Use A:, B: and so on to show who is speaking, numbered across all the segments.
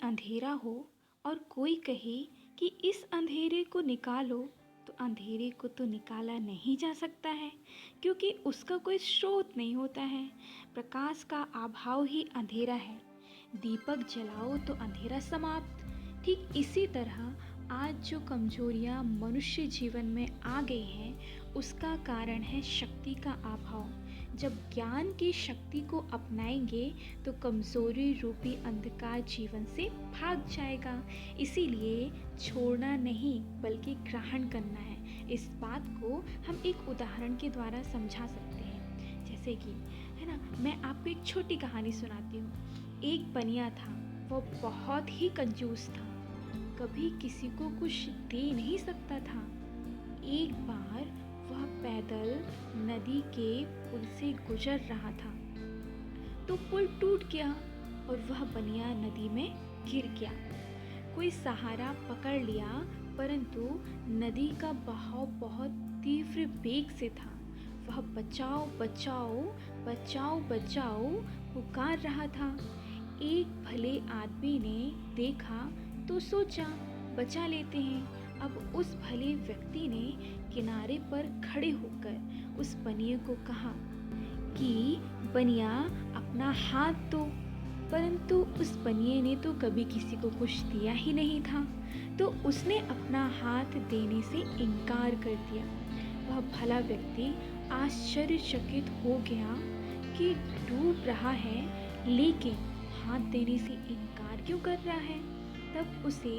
A: अंधेरा हो और कोई कहे कि इस अंधेरे को निकालो, तो अंधेरे को तो निकाला नहीं जा सकता है, क्योंकि उसका कोई स्रोत नहीं होता है। प्रकाश का अभाव ही अंधेरा है। दीपक जलाओ तो अंधेरा समाप्त। ठीक इसी तरह आज जो कमजोरियां मनुष्य जीवन में आ गई हैं, उसका कारण है शक्ति का अभाव। जब ज्ञान की शक्ति को अपनाएंगे तो कमजोरी रूपी अंधकार जीवन से भाग जाएगा। इसीलिए छोड़ना नहीं बल्कि ग्रहण करना है। इस बात को हम एक उदाहरण के द्वारा समझा सकते हैं। जैसे कि है ना, मैं आपको एक छोटी कहानी सुनाती हूँ। एक बनिया था, वो बहुत ही कंजूस था, कभी किसी को कुछ दे नहीं सकता था। एक बार वह पैदल नदी के पुल से गुजर रहा था, तो पुल टूट गया और वह बनिया नदी में गिर गया। कोई सहारा पकड़ लिया, परंतु नदी का बहाव बहुत तीव्र वेग से था। वह बचाओ बचाओ बचाओ बचाओ पुकार रहा था। एक भले आदमी ने देखा तो सोचा बचा लेते हैं। अब उस भले व्यक्ति ने किनारे पर खड़े होकर उस बनिए को कहा कि बनिया अपना हाथ दो, परंतु उस बनिए ने तो कभी किसी को कुछ दिया ही नहीं था, तो उसने अपना हाथ देने से इनकार कर दिया। वह भला व्यक्ति आश्चर्यचकित हो गया कि डूब रहा है लेकिन हाथ देने से इनकार क्यों कर रहा है। तब उसे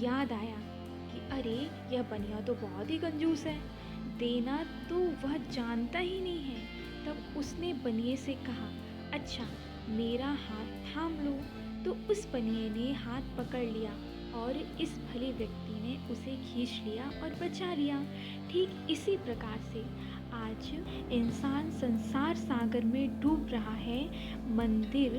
A: याद आया कि अरे यह बनिया तो बहुत ही कंजूस है, देना तो वह जानता ही नहीं है। तब उसने बनिए से कहा, अच्छा मेरा हाथ थाम लो। तो उस बनिए ने हाथ पकड़ लिया और इस भले व्यक्ति ने उसे खींच लिया और बचा लिया। ठीक इसी प्रकार से आज इंसान संसार सागर में डूब रहा है। मंदिर,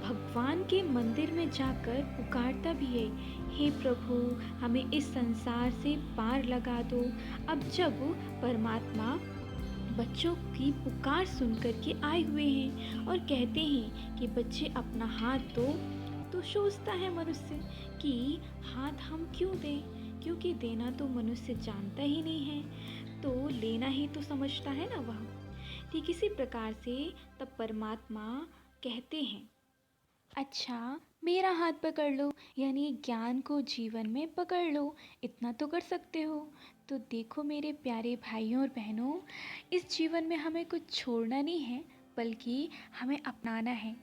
A: भगवान के मंदिर में जाकर पुकारता भी है, हे प्रभु हमें इस संसार से पार लगा दो। अब जब परमात्मा बच्चों की पुकार सुनकर के आए हुए हैं और कहते हैं कि बच्चे अपना हाथ दो, तो सोचता है मनुष्य कि हाथ हम क्यों दें, क्योंकि देना तो मनुष्य जानता ही नहीं है, तो लेना ही तो समझता है ना वह। ठीक इसी प्रकार से तब परमात्मा कहते हैं, अच्छा मेरा हाथ पकड़ लो, यानी ज्ञान को जीवन में पकड़ लो, इतना तो कर सकते हो। तो देखो मेरे प्यारे भाइयों और बहनों, इस जीवन में हमें कुछ छोड़ना नहीं है बल्कि हमें अपनाना है।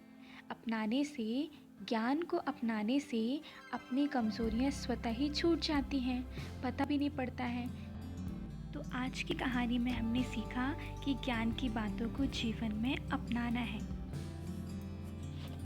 A: अपनाने से, ज्ञान को अपनाने से अपनी कमज़ोरियाँ स्वतः ही छूट जाती हैं, पता भी नहीं पड़ता है। तो आज की कहानी में हमने सीखा कि ज्ञान की बातों को जीवन में अपनाना है।